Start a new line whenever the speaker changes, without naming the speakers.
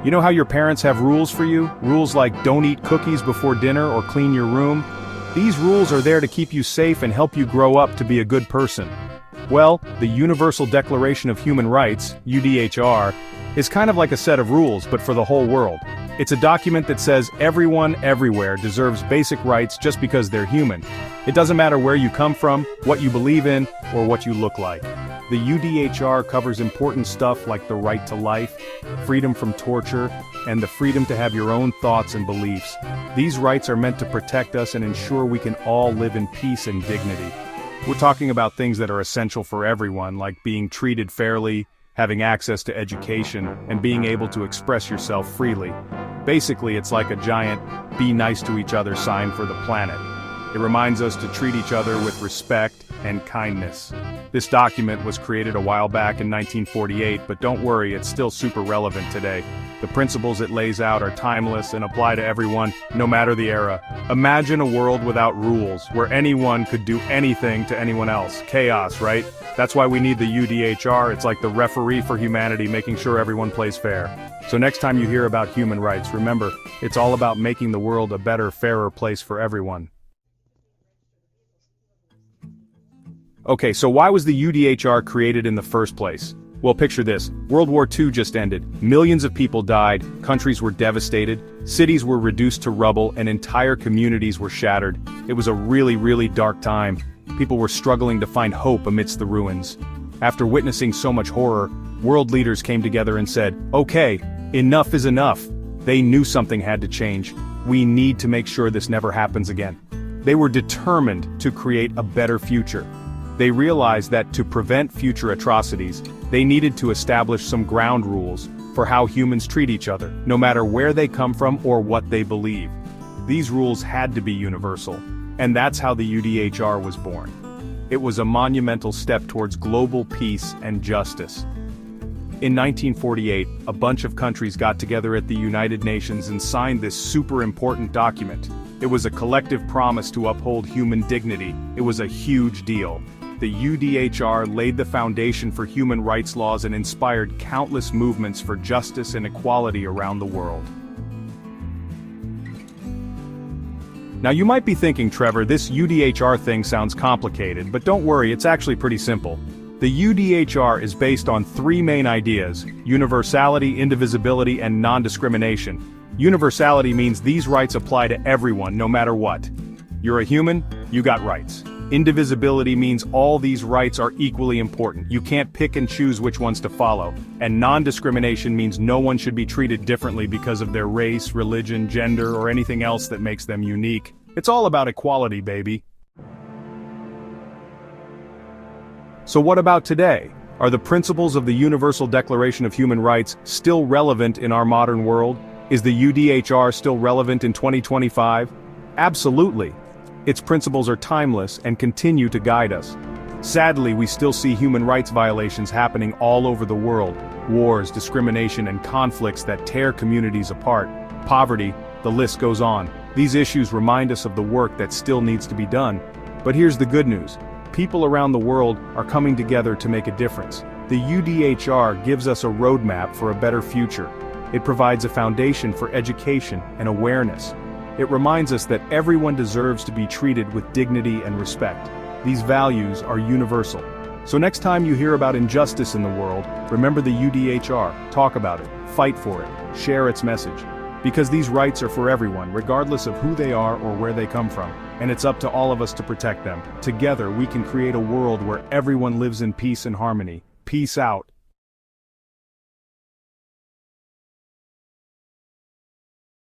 You know how your parents have rules for you? Rules like don't eat cookies before dinner or clean your room? These rules are there to keep you safe and help you grow up to be a good person. Well, the Universal Declaration of Human Rights, UDHR, is kind of like a set of rules but for the whole world. It's a document that says everyone, everywhere deserves basic rights just because they're human. It doesn't matter where you come from, what you believe in, or what you look like. The UDHR covers important stuff like the right to life, freedom from torture, and the freedom to have your own thoughts and beliefs. These rights are meant to protect us and ensure we can all live in peace and dignity. We're talking about things that are essential for everyone, like being treated fairly, having access to education, and being able to express yourself freely. Basically, it's like a giant, be nice to each other sign for the planet. It reminds us to treat each other with respect and kindness. This document was created a while back in 1948, but don't worry, it's still super relevant today. The principles it lays out are timeless and apply to everyone, no matter the era. Imagine a world without rules, where anyone could do anything to anyone else. Chaos, right? That's why we need the UDHR. It's like the referee for humanity, making sure everyone plays fair. So next time you hear about human rights, remember, it's all about making the world a better, fairer place for everyone. Okay, so why was the UDHR created in the first place? Well, picture this. World War II just ended. Millions of people died, countries were devastated, cities were reduced to rubble, and entire communities were shattered. It was a really, really dark time. People were struggling to find hope amidst the ruins. After witnessing so much horror, world leaders came together and said, okay, enough is enough. They knew something had to change. We need to make sure this never happens again. They were determined to create a better future. They realized that to prevent future atrocities, they needed to establish some ground rules for how humans treat each other, no matter where they come from or what they believe. These rules had to be universal, and that's how the UDHR was born. It was a monumental step towards global peace and justice. In 1948, a bunch of countries got together at the United Nations and signed this super important document. It was a collective promise to uphold human dignity. It was a huge deal. The UDHR laid the foundation for human rights laws and inspired countless movements for justice and equality around the world. Now you might be thinking, Trevor, this UDHR thing sounds complicated, but don't worry, it's actually pretty simple. The UDHR is based on three main ideas: universality, indivisibility, and non-discrimination. Universality means these rights apply to everyone, no matter what. You're a human, you got rights. Indivisibility means all these rights are equally important. You can't pick and choose which ones to follow. And non-discrimination means no one should be treated differently because of their race, religion, gender, or anything else that makes them unique. It's all about equality, baby. So what about today? Are the principles of the Universal Declaration of Human Rights still relevant in our modern world? Is the UDHR still relevant in 2025? Absolutely. Its principles are timeless and continue to guide us. Sadly, we still see human rights violations happening all over the world. Wars, discrimination, and conflicts that tear communities apart. Poverty, the list goes on. These issues remind us of the work that still needs to be done. But here's the good news. People around the world are coming together to make a difference. The UDHR gives us a roadmap for a better future. It provides a foundation for education and awareness. It reminds us that everyone deserves to be treated with dignity and respect. These values are universal. So next time you hear about injustice in the world, remember the UDHR, talk about it, fight for it, share its message. Because these rights are for everyone, regardless of who they are or where they come from. And it's up to all of us to protect them. Together we can create a world where everyone lives in peace and harmony. Peace out.